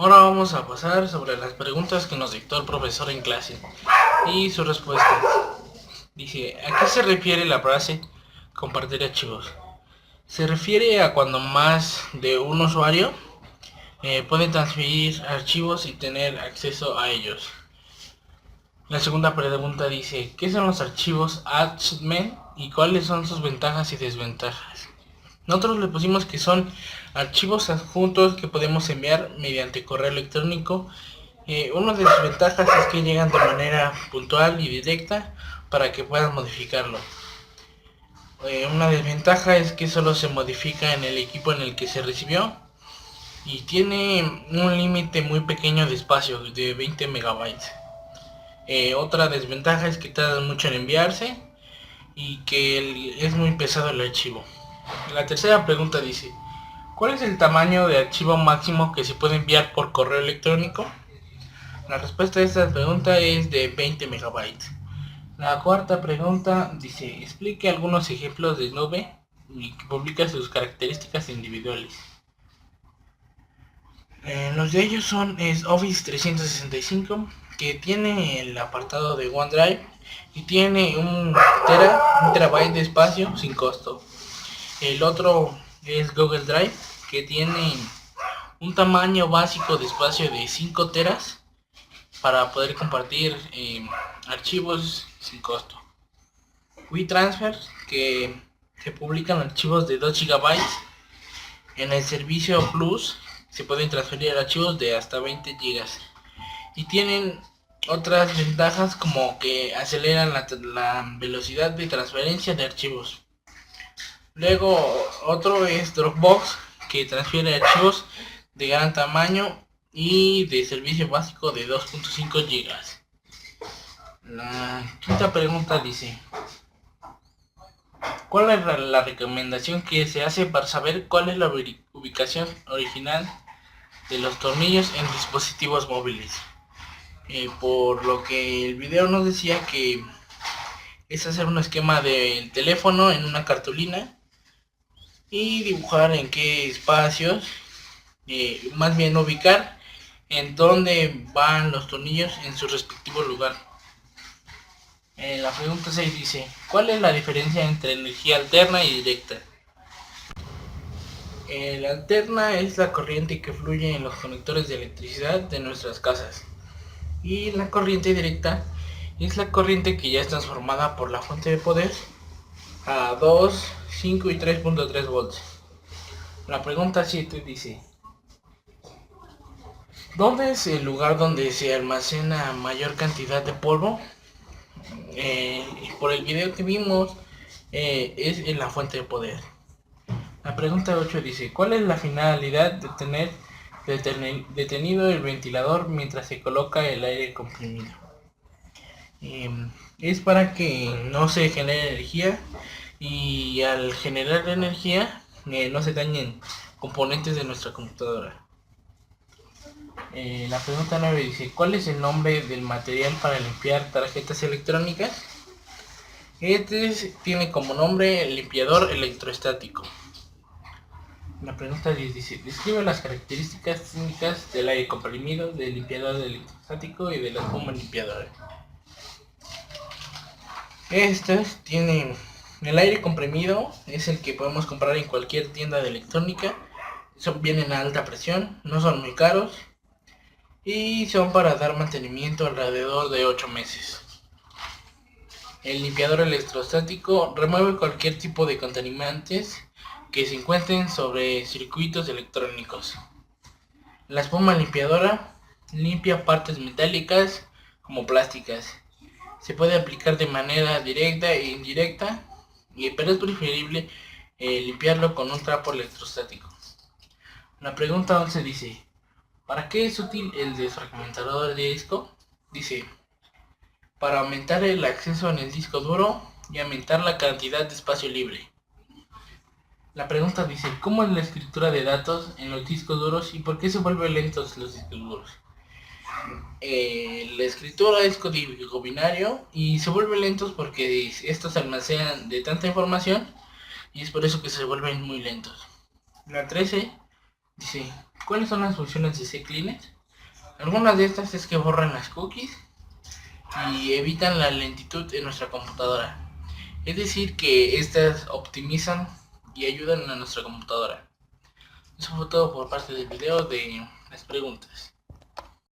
Ahora vamos a pasar sobre las preguntas que nos dictó el profesor en clase y sus respuestas. Dice, ¿a qué se refiere la frase compartir archivos? Se refiere a cuando más de un usuario puede transferir archivos y tener acceso a ellos. La segunda pregunta dice, ¿qué son los archivos attachment y cuáles son sus ventajas y desventajas? Nosotros le pusimos que son archivos adjuntos que podemos enviar mediante correo electrónico. Una de sus ventajas es que llegan de manera puntual y directa para que puedan modificarlo. Una desventaja es que solo se modifica en el equipo en el que se recibió y tiene un límite muy pequeño de espacio de 20 megabytes. Otra desventaja es que tarda mucho en enviarse y que es muy pesado el archivo. La tercera pregunta dice, ¿cuál es el tamaño de archivo máximo que se puede enviar por correo electrónico? La respuesta a esta pregunta es de 20 megabytes. La cuarta pregunta dice, explique algunos ejemplos de nube y que publica sus características individuales. Los de ellos son Office 365, que tiene el apartado de OneDrive y tiene un terabyte de espacio sin costo. El otro es Google Drive, que tiene un tamaño básico de espacio de 5 teras para poder compartir archivos sin costo. WeTransfer, que se publican archivos de 2 GB. En el servicio Plus se pueden transferir archivos de hasta 20 GB. Y tienen otras ventajas como que aceleran la velocidad de transferencia de archivos. Luego otro es Dropbox, que transfiere archivos de gran tamaño y de servicio básico de 2.5 GB. La quinta pregunta dice, ¿cuál es la recomendación que se hace para saber cuál es la ubicación original de los tornillos en dispositivos móviles? Por lo que el video nos decía que es hacer un esquema del teléfono en una cartulina y dibujar en qué espacios, más bien ubicar en dónde van los tornillos en su respectivo lugar. La pregunta 6 dice, ¿cuál es la diferencia entre energía alterna y directa? La alterna es la corriente que fluye en los conectores de electricidad de nuestras casas. Y la corriente directa es la corriente que ya es transformada por la fuente de poder a 2, 5 y 3.3 volts. La pregunta 7 dice, ¿dónde es el lugar donde se almacena mayor cantidad de polvo? Por el video que vimos, es en la fuente de poder. La pregunta 8 dice, ¿cuál es la finalidad de tener detenido el ventilador mientras se coloca el aire comprimido? Es para que no se genere energía y al generar energía no se dañen componentes de nuestra computadora. La pregunta 9 dice, ¿cuál es el nombre del material para limpiar tarjetas electrónicas? Este tiene como nombre el limpiador electrostático. La pregunta 10 dice, describe las características técnicas del aire comprimido, del limpiador electrostático y de la espuma limpiadora. Estas tienen el aire comprimido, es el que podemos comprar en cualquier tienda de electrónica. Vienen a alta presión, no son muy caros y son para dar mantenimiento alrededor de 8 meses. El limpiador electrostático remueve cualquier tipo de contaminantes que se encuentren sobre circuitos electrónicos. La espuma limpiadora limpia partes metálicas como plásticas. Se puede aplicar de manera directa e indirecta, pero es preferible limpiarlo con un trapo electrostático. La pregunta 11 dice, ¿para qué es útil el desfragmentador de disco? Dice, para aumentar el acceso en el disco duro y aumentar la cantidad de espacio libre. La pregunta dice, ¿cómo es la escritura de datos en los discos duros y por qué se vuelven lentos los discos duros? La escritura es código binario y se vuelven lentos porque estos se almacenan de tanta información y es por eso que se vuelven muy lentos. La 13 dice, ¿Cuáles son las funciones de CCleaner? Algunas de estas es que borran las cookies y evitan la lentitud en nuestra computadora. Es decir, que estas optimizan y ayudan a nuestra computadora. Eso fue todo por parte del video de las preguntas.